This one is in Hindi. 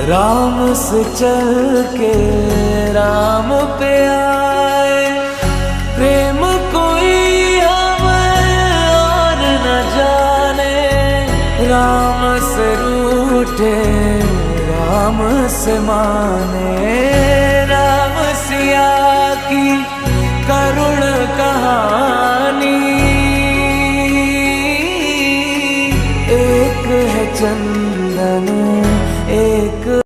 राम से चल के राम पे आए। प्रेम कोई हमें और न जाने, राम से रूठे राम से माने। राम सिया की करुण कहानी, एक है चंद